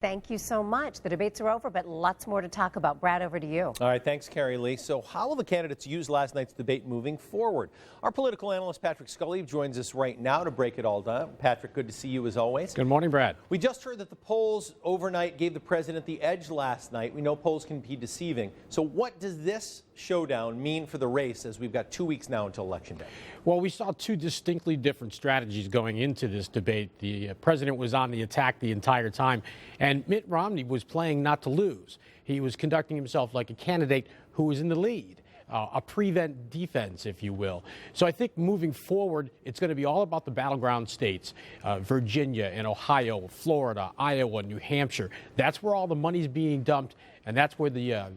Thank you so much. The debates are over, but lots more to talk about. Brad, over to you. All right, thanks, Carrie Lee. So how will the candidates use last night's debate moving forward? Our political analyst, Patrick Scully, joins us right now to break it all down. Patrick, good to see you as always. Good morning, Brad. We just heard that the polls overnight gave the president the edge last night. We know polls can be deceiving. So what does this showdown mean for the race as we've got 2 weeks now until Election Day? Well, we saw two distinctly different strategies going into this debate. The president was on the attack the entire time, and Mitt Romney was playing not to lose. He was conducting himself like a candidate who was in the lead, a prevent defense, if you will. So I think moving forward, it's going to be all about the battleground states, Virginia and Ohio, Florida, Iowa, New Hampshire. That's where all the money's being dumped, and that's where the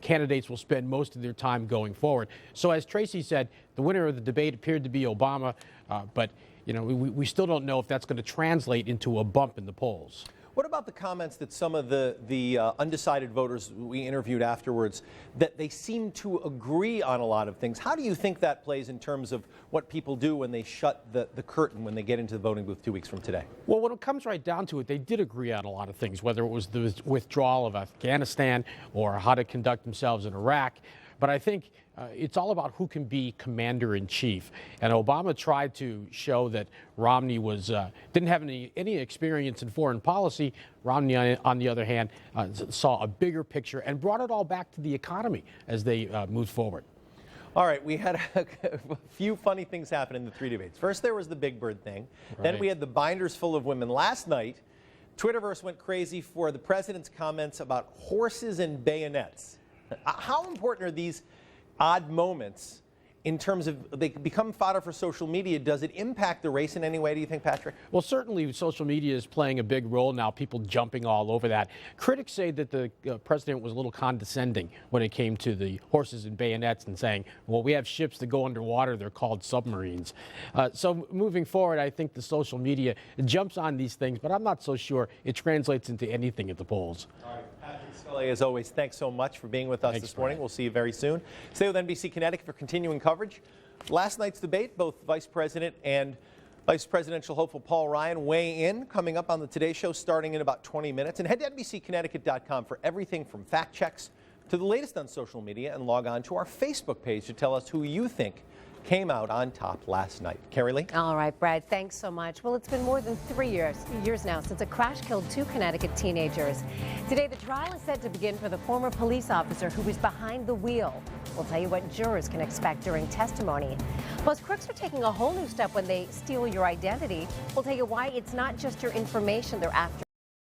candidates will spend most of their time going forward. So as Tracy said, the winner of the debate appeared to be Obama, but you know, we still don't know if that's going to translate into a bump in the polls. What about the comments that some of the undecided voters we interviewed afterwards, that they seem to agree on a lot of things? How do you think that plays in terms of what people do when they shut the curtain when they get into the voting booth 2 weeks from today? Well, when it comes right down to it, they did agree on a lot of things, whether it was the withdrawal of Afghanistan or how to conduct themselves in Iraq. But I think it's all about who can be commander-in-chief. And Obama tried to show that Romney didn't have any experience in foreign policy. Romney, on the other hand, saw a bigger picture and brought it all back to the economy as they moved forward. All right, we had a few funny things happen in the three debates. First, there was the Big Bird thing. Right. Then we had the binders full of women. Last night, Twitterverse went crazy for the president's comments about horses and bayonets. How important are these odd moments in terms of they become fodder for social media? Does it impact the race in any way, do you think, Patrick? Well, certainly social media is playing a big role now, people jumping all over that. Critics say that the president was a little condescending when it came to the horses and bayonets and saying, well, we have ships that go underwater, they're called submarines. So moving forward, I think the social media jumps on these things, but I'm not so sure it translates into anything at the polls. All right, Patrick Scully, as always, thanks so much for being with us this morning. We'll see you very soon. Stay with NBC Connecticut for continuing coverage. Last night's debate, both Vice President and Vice Presidential hopeful Paul Ryan weigh in, coming up on the Today Show starting in about 20 minutes. And head to NBCConnecticut.com for everything from fact checks to the latest on social media, and log on to our Facebook page to tell us who you think came out on top last night. Carrie Lee? All right, Brad, thanks so much. Well, it's been more than 3 years now since a crash killed 2 Connecticut teenagers. Today, the trial is set to begin for the former police officer who was behind the wheel. We'll tell you what jurors can expect during testimony. Plus, crooks are taking a whole new step when they steal your identity. We'll tell you why it's not just your information they're after.